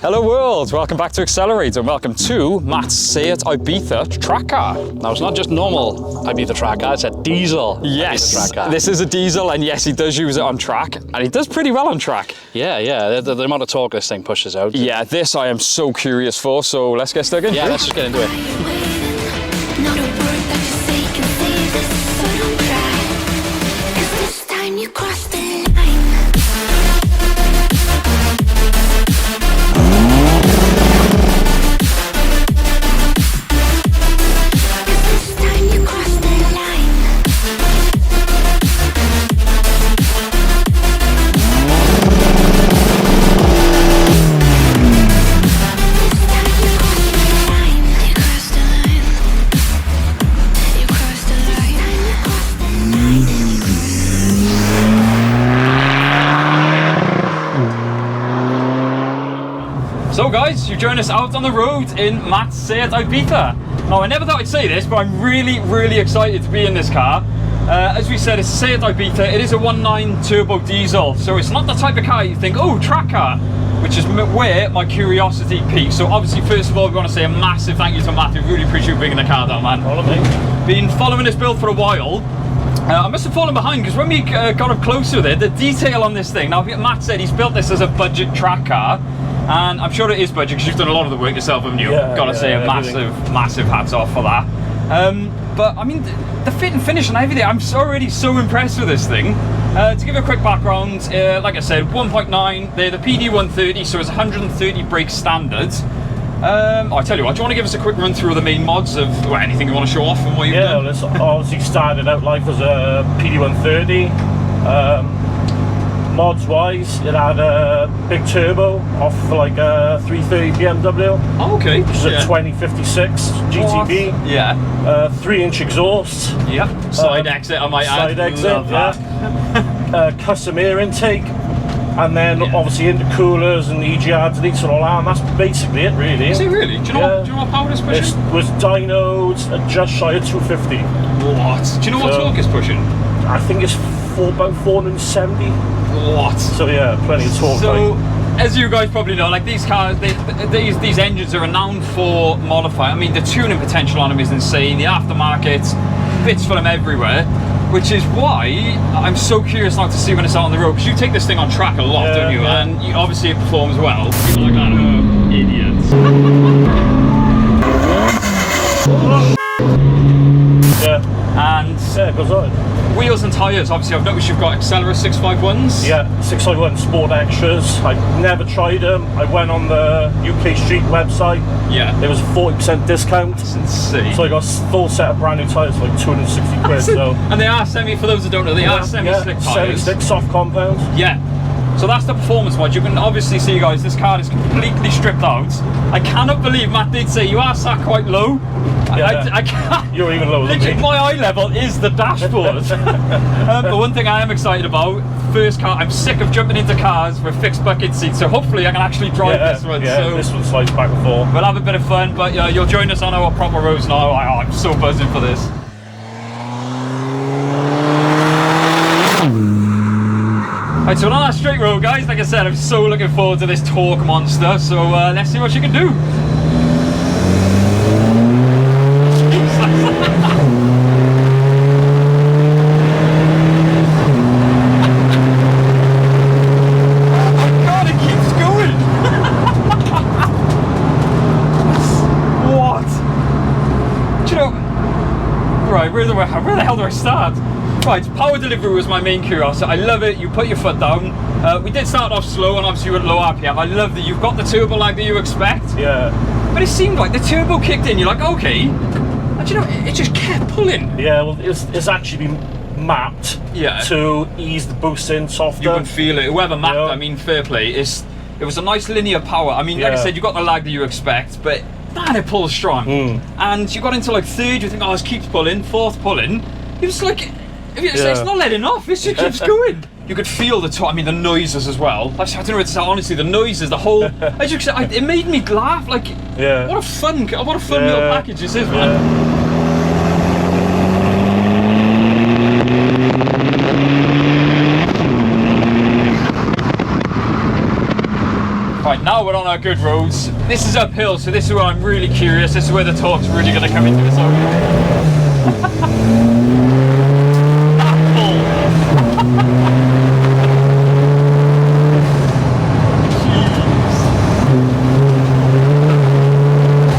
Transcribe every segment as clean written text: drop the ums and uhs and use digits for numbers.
Hello world, welcome back to Accelerate and welcome to Matt's Seat Ibiza track car. Now it's not just normal Ibiza track car, it's a diesel Yes, Ibiza track car. This is a diesel and yes he does use it on track and he does pretty well on track. Yeah, the amount of torque this thing pushes out. Yeah, this I am so curious for, so let's get stuck in. Yeah, let's just get into it. Not a word that you say can save this, so don't try. 'Cause this time you crossed the line. So guys, you join us out on the road in Matt's Seat Ibiza. Now I never thought I'd say this, but I'm really excited to be in this car. As we said, it's a Seat Ibiza. It is a 1.9 turbo diesel, so it's not the type of car you think, oh, track car, which is where my curiosity peaks. So obviously, first of all, we want to say a massive thank you to Matt. We really appreciate you bringing the car down, man. Follow me. Been following this build for a while. I must have fallen behind because when we got up closer with it, the detail on this thing. Now, Matt said he's built this as a budget track car, and I'm sure it is budget because you've done a lot of the work yourself, haven't you? Yeah, Gotta say a massive hats off for that. But I mean, the fit and finish and everything, I'm already so impressed with this thing. To give you a quick background, like I said, 1.9, they're the PD130, so it's 130 brake standard. I tell you what, do you want to give us a quick run through of the main mods of anything you want to show off and what you've done? Yeah, this obviously started out life as a PD130. Mods wise, it had a big turbo off like a 330 BMW. Oh, okay. Which is a 2056 GTB. What? Yeah. 3-inch exhaust. Yep. Side exit, I might add. Side exit, Love that. yeah. Custom air intake. And then obviously intercoolers and EGR deletes and all that, and that's basically it really. Is it really? Do you know what power it's pushing? It was dynodes at just shy of 250. What? Do you know what torque it's pushing? I think it's about 470. What? So yeah, plenty of torque. So, as you guys probably know, like these cars, these engines are renowned for modifying. I mean, the tuning potential on them is insane. The aftermarket, bits for them everywhere. Which is why I'm so curious now to see when it's out on the road, because you take this thing on track a lot, don't you? Yeah. And obviously it performs well. People are like, oh, idiots. Yeah. And it goes on. wheels and tyres, obviously I've noticed you've got Accelera 651s. Yeah, 651 Sport Extras. I've never tried them. I went on the UK Street website. Yeah. There was a 40% discount. That's insane. So I got a full set of brand new tyres for like 260 quid. So. And they are for those that don't know, they are semi-slick tyres. Semi-slick, soft compound. Yeah. So that's the performance mod. You can obviously see, guys, this car is completely stripped out. I cannot believe Matt did say you are sat quite low. Yeah. I can't. You're even lower than me. My eye level is the dashboard. But one thing I am excited about, first car, I'm sick of jumping into cars with fixed bucket seats, so hopefully I can actually drive this one. Yeah, so this one slides back and forth. we'll have a bit of fun, but you'll join us on our proper roads now. I'm so buzzing for this. Right, so we're on that straight road, guys. Like I said, I'm so looking forward to this torque monster, so let's see what you can do. Where the hell do I start? Right, power delivery was my main curiosity. I love it. You put your foot down. We did start off slow and obviously with low RPM. I love that you've got the turbo lag that you expect. Yeah. But it seemed like the turbo kicked in. You're like, okay. And you know, it just kept pulling. Yeah, well, it's actually been mapped to ease the boost in softer. You can feel it. Whoever mapped, I mean, fair play. It was a nice linear power. I mean, like I said, you got the lag that you expect, but man, it pulls strong. And you got into like third, you think, oh, this keeps pulling, fourth pulling. It was like, It's not letting off. It just keeps going. You could feel the noises as well. I don't know what to say, honestly, the noises, the whole. As you said, it made me laugh. Like, what a fun little package this is, man. Right, now we're on our good roads. This is uphill, so this is where I'm really curious. This is where the torque's really going to come into its own.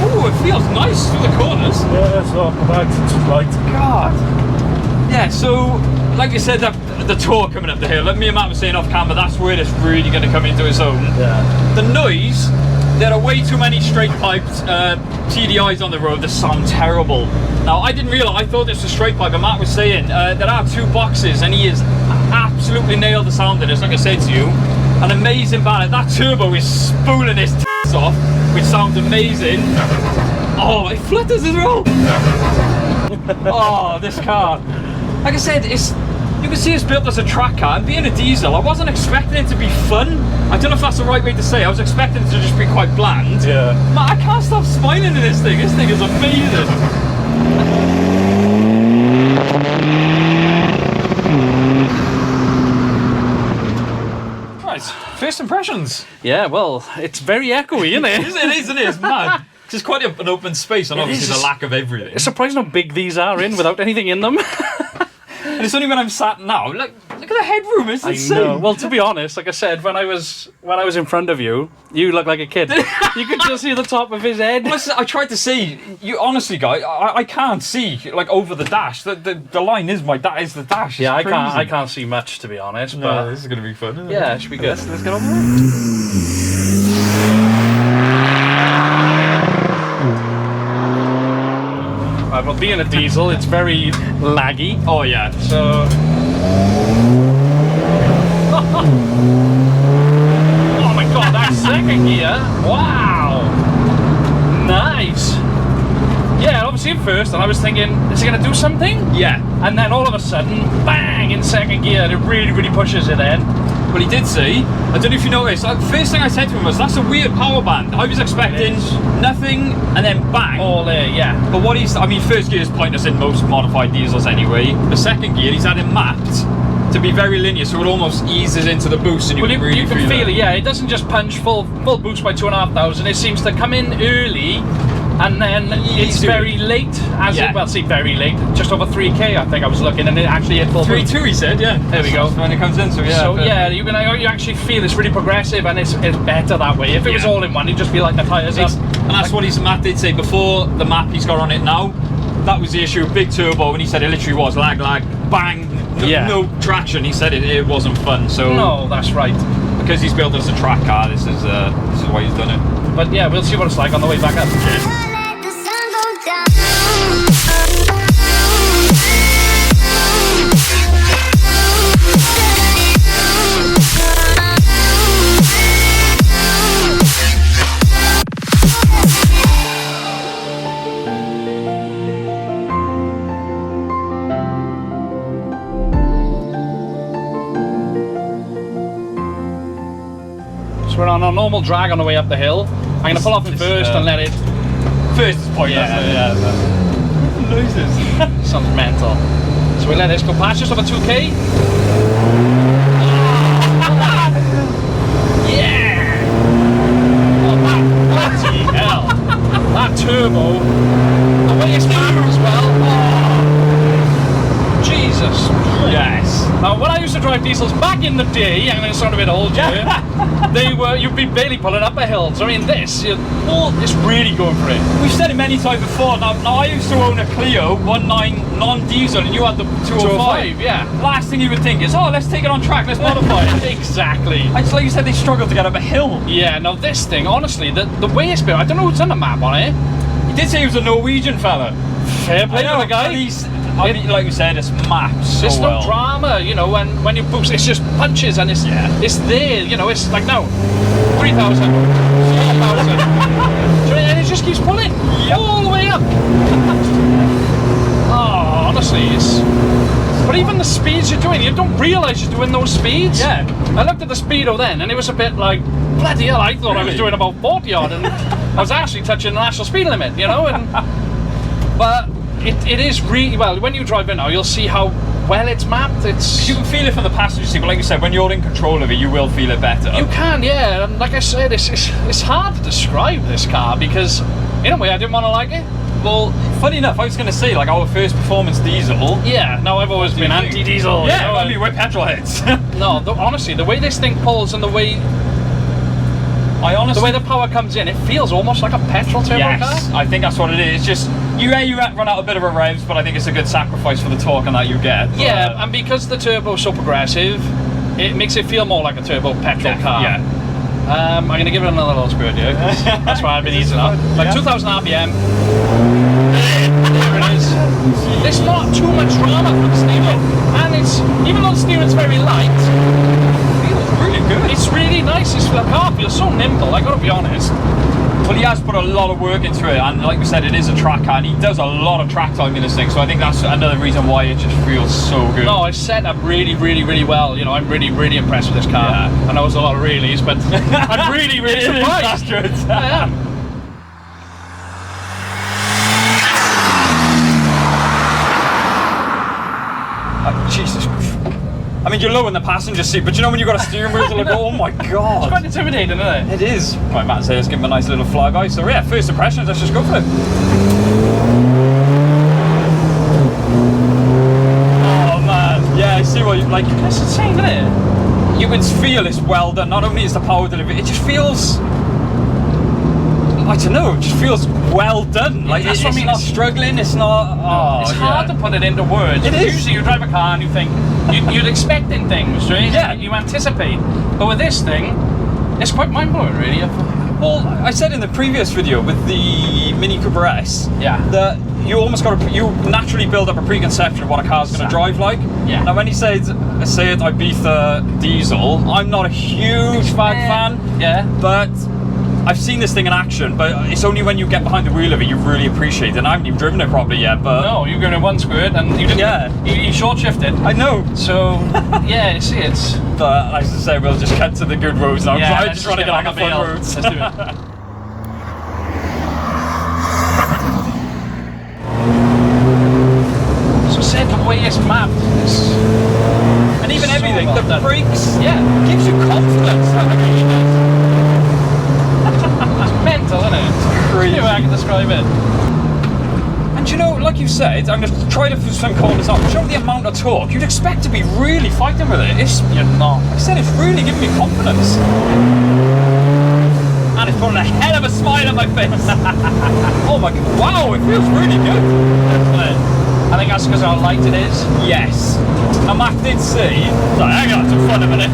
Oh, it feels nice through the corners. Yeah, it's not bad. It's light. God. Yeah, so like you said, the torque coming up the hill. Like me and Matt were saying off camera, that's where it's really going to come into its own. Yeah. The noise, there are way too many straight piped TDIs on the road that sound terrible. Now, I didn't realise, I thought this was straight pipe, and Matt was saying there are 2 boxes, and he has absolutely nailed the sound of this, like I said to you. An amazing balance. That turbo is spooling his tits off, which sounds amazing. Oh, it flutters as well. Oh, this car. Like I said, you can see it's built as a track car, and being a diesel, I wasn't expecting it to be fun. I don't know if that's the right way to say. I was expecting it to just be quite bland. Yeah. Man, I can't stop smiling at this thing. This thing is amazing. Right, first impressions. Yeah, well, it's very echoey, isn't it? It is, mad. It's quite an open space, and obviously the lack of everything. It's surprising how big these are in without anything in them. And it's only when I'm sat now. Look at the headroom. It's insane. I know. Well, to be honest, like I said, when I was in front of you, you looked like a kid. You could just see the top of his head. Well, I tried to see. You honestly, guy, I can't see like over the dash. The line is that is the dash. Yeah, it's I can't see much, to be honest. No, but this is gonna be fun. Isn't it? Yeah, it should be good. Let's get on with it. Well, being a diesel, it's very laggy. Oh yeah. So. Oh my god, that second gear! Wow! Nice! Yeah, obviously at first, and I was thinking, is it going to do something? Yeah. And then all of a sudden, bang, in second gear, and it really pushes it in. Well, he did say, I don't know if you noticed, first thing I said to him was, that's a weird power band. I was expecting nothing and then bang. All there, yeah. But first gear is pointless in most modified diesels anyway. The second gear, he's had it mapped to be very linear, so it almost eases into the boost, and you can really feel it. Yeah, it doesn't just punch full boost by 2,500. It seems to come in early, and then it's very late. Very late. Just over 3k, I think I was looking, and it actually hit full boost. 3.2, he said. Yeah. There we go. When it comes in, so yeah. So yeah, you actually feel it's really progressive, and it's better that way. If it was all in one, you'd just be like the tyres up. And that's what Matt did say before the map he's got on it now. That was the issue, big turbo, and he said it literally was lag, bang, no traction. He said it wasn't fun. So no, that's right. Because he's built us a track car, this is why he's done it. But yeah, we'll see what it's like on the way back up. So we're on a normal drag on the way up the hill. I'm going to pull off in first and let it... First is pointless. Yeah. Noises. Sounds mental. So we let this go past just over 2k. Yeah! Oh, bloody hell. That turbo. The way it's moving as well. Oh. Jesus. Yes. Now, when I used to drive diesels back in the day, I'm going to sound a bit old here, you'd be barely pulling up a hill. So I mean, it's really going for it. We've said it many times before. Now I used to own a Clio 1.9 non-diesel, and you had the 205. Yeah. Last thing you would think is, let's take it on track, let's modify it. Exactly. And just like you said, they struggled to get up a hill. Yeah. Now this thing, honestly, the way it's built, I don't know what's on the map on it. He did say he was a Norwegian fella. Fair play to the guy. Like we said, it's mapped so There's well. no drama, when you boost, it's just punches, and it's there, it's like now 3,000, 4,000, and it just keeps pulling all the way up. Oh, honestly, it's But even the speeds you're doing, you don't realise you're doing those speeds. Yeah. I looked at the speedo then, and it was a bit like, bloody hell, I thought I was Really? doing about 40 odd, and I was actually touching the national speed limit, you know. And but it is really, well, when you drive in now, you'll see how well it's mapped. It's You can feel it from the passenger seat, but like you said, when you're in control of it, you will feel it better. You can, yeah. And like I said, it's hard to describe this car because, in a way, I didn't want to like it. Well, funny enough, I was going to say, like, our first performance diesel. Yeah, no, I've always been anti-diesel. Yeah, you know, I mean, we're petrol heads. no, honestly, the way this thing pulls and the way the power comes in, it feels almost like a petrol turbo Yes, car. I think that's what it is. It's just, you run out a bit of a revs, but I think it's a good sacrifice for the torque and that you get. But, Yeah, and because the turbo's so progressive, it makes it feel more like a turbo petrol car. Yeah. I'm going to give it another little squirt here, 'cause that's why I've been easing up. Like Yeah. 2,000 RPM. There it is. There's not too much drama for the steering. And it's, even though the steering's very light, It feels really good. it's really nice. The car feels so nimble, I gotta be honest. Well, he has put a lot of work into it, and like we said, it is a track car, and he does a lot of track time in this thing, so I think that's another reason why it just feels so good. No, it's set up really, really, really well. You know, I'm really, really impressed with this car. Yeah. I know it's a lot of reallys, but I'm really, really It is surprised. accurate. I am. Jesus. I mean, you're low in the passenger seat, but you know when you've got a steering wheel to look, oh my god. It's quite intimidating, isn't it? It is. Right, Matt says, give him a nice little flyby. So yeah, first impressions, let's just go for it. Oh man, yeah, I see what you like. It's insane, isn't it? You can feel it's well done. Not only is the power delivery, it just feels, I don't know, it just feels well done. Like That's it's what I mean, not it's- struggling, it's not, oh, It's hard to put it into words. It is. Usually you drive a car and you think, you're expecting things, right? Yeah. You anticipate. But with this thing, it's quite mind-blowing, really. Well, I said in the previous video with the Mini Cooper S, Yeah. that you almost got to, you naturally build up a preconception of what a car's going to drive like. Yeah. Now when he said, say it Ibiza diesel, I'm not a huge fan, Yeah. but I've seen this thing in action, but it's only when you get behind the wheel of it you really appreciate it. And I haven't even driven it properly yet, but... No, you're going to one squirt and you didn't. Yeah. You short shifted. I know. So, yeah, see, it's. But as I say, we'll just cut to the good roads now. Yeah, I let's just want to get on the fun bail. roads. Let's do it. So, said the way it's mapped. And even So everything, well the done. brakes, Yeah. gives you confidence. It's mental, isn't it? It's crazy. I can describe it. And you know, like you said, I'm going to try to put some corners up. Show the amount of torque, you'd expect to be really fighting with it. You're not. Like I said, it's really giving me confidence. And it's putting a hell of a smile on my face. Oh my god, wow, it feels really good. I think that's because how light it is. Yes. And Matt did say, sorry, hang on, some fun a minute.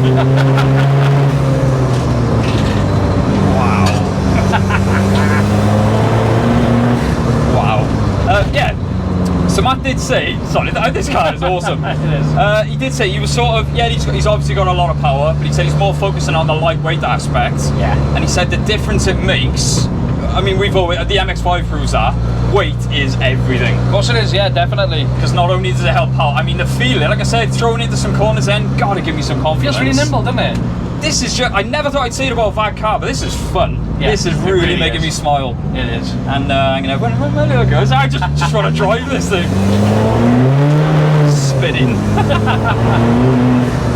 Wow. Wow. Yeah. So Matt did say, sorry, this car is awesome. It is. He did say he was sort of, yeah, he's obviously got a lot of power, but he said he's more focusing on the lightweight aspect. Yeah. And he said the difference it makes, I mean, we've always, the MX-5 Cruiser, weight is everything. Of course it is, yeah, definitely. Because not only does it help power, I mean, the feeling, like I said, throwing into some corners then, gotta give me some It confidence. feels really nimble, doesn't it? This is just, I never thought I'd say it about a VAG car, but this is fun. Yeah, This is it really really making is. me smile. It is. And I'm gonna, when my little goes, I just want to drive this thing. Spinning.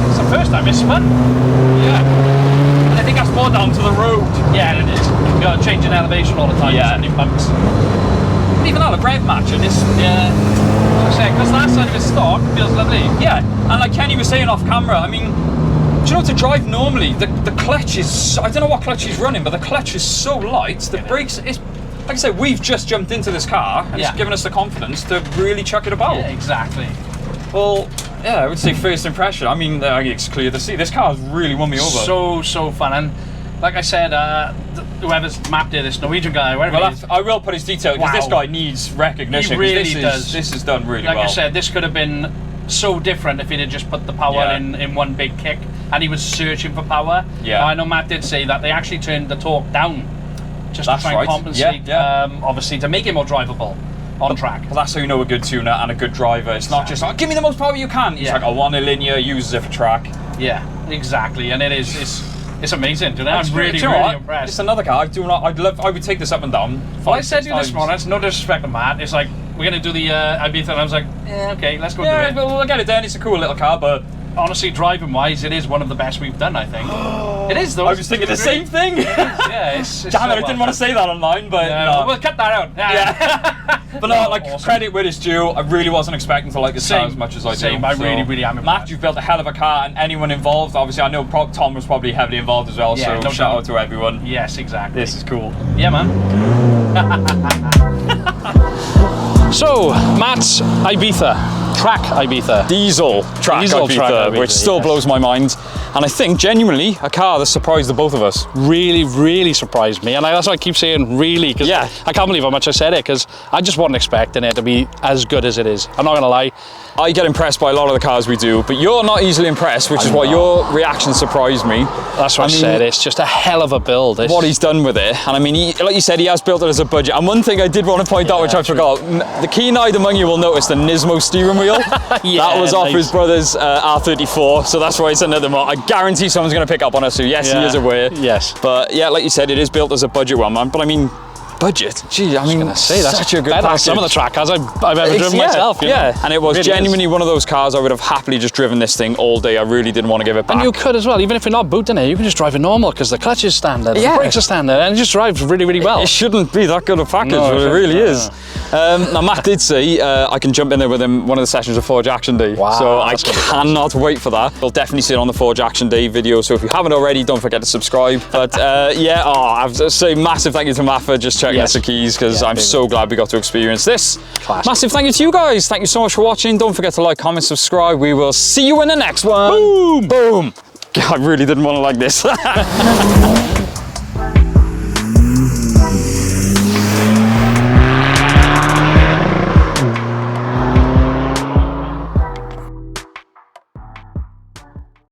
It's the first time it's spun. Yeah. And I think that's more down to the road. Yeah, it is. You got to change in elevation all the time. Yeah. New bumps. But even that, a rev match and this. Yeah. As I say, because that side of his stock feels lovely. Yeah. And like Kenny was saying off camera, I mean, do you know, to drive normally, the clutch is, so, I don't know what clutch he's running, but the clutch is so light, the brakes, is, like I said, we've just jumped into this car and it's given us the confidence to really chuck it about. Yeah, exactly. Well, yeah, I would say first impression. I mean, it's clear to see. This car's really won me over. So fun. And like I said, whoever's mapped it, this Norwegian guy, whatever Well, it is, I will put his detail because this Wow. guy needs recognition. He really 'cause does. This is done really like well. I said, this could have been so different if he'd have just put the power Yeah. in one big kick and he was searching for power. Yeah. Now, I know Matt did say that they actually turned the torque down just That's to try right. and compensate, Yeah. obviously to make it more drivable. on track. Well, that's how you know a good tuner and a good driver. It's not just like, give me the most power you can. It's like, I want a linear, uses it for track. Yeah, exactly. And it's amazing. You know, I'm really impressed. It's another car. I would take this up and down. Well, I said to you this morning, it's no disrespect to Matt. It's like, we're going to do the Ibiza, and I was like, okay, let's go do it. But we'll get it done. It's a cool little car, but honestly, driving-wise, it is one of the best we've done, I think. It is, though. I was thinking the same thing. Yeah, it's Damn it, I didn't want to say that online, but no. We'll cut that out. Yeah. But no, like, awesome. Credit where it's due. I really wasn't expecting to like this car as much as I do. I really am. Matt, you've built a hell of a car, and anyone involved, obviously, I know Tom was probably heavily involved as well, so shout out to everyone. Yes, exactly. This is cool. Yeah, man. So, Matt's Ibiza, track Ibiza. Diesel track Ibiza, which still blows my mind. And I think, genuinely, a car that surprised the both of us. Really surprised me. And that's why I keep saying really, because I can't believe how much I said it, because I just wasn't expecting it to be as good as it is. I'm not going to lie. I get impressed by a lot of the cars we do, but you're not easily impressed, which is why your reaction surprised me. That's what I said. It's just a hell of a build. What he's done with it. And I mean, like you said, he has built it as a budget. And one thing I did want to point out, which I forgot, the keen-eyed among you will notice the Nismo steering wheel. That was off his brother's R34, so that's why it's another mod. I guarantee someone's going to pick up on us, so yes, he is aware. Yes. But yeah, like you said, it is built as a budget one, man. But I mean, budget. Gee, I mean, that's such a good package. Some of the track cars I've ever driven myself. You know? And it was really genuinely one of those cars I would have happily just driven this thing all day. I really didn't want to give it back. And you could as well, even if you're not booting it, you can just drive it normal because the clutch is standard, the brakes are standard, and it just drives really well. It shouldn't be that good a package, but it really is. Now, Matt did say I can jump in there with him one of the sessions of Forge Action Day. Wow, so I cannot wait for that. We'll definitely see it on the Forge Action Day video, so if you haven't already, don't forget to subscribe. But I have to say massive thank you to Matt for just checking us the keys, because I'm so glad we got to experience this. Classic. Massive thank you to you guys. Thank you so much for watching. Don't forget to like, comment, subscribe. We will see you in the next one. Boom! Boom! God, I really didn't want to like this.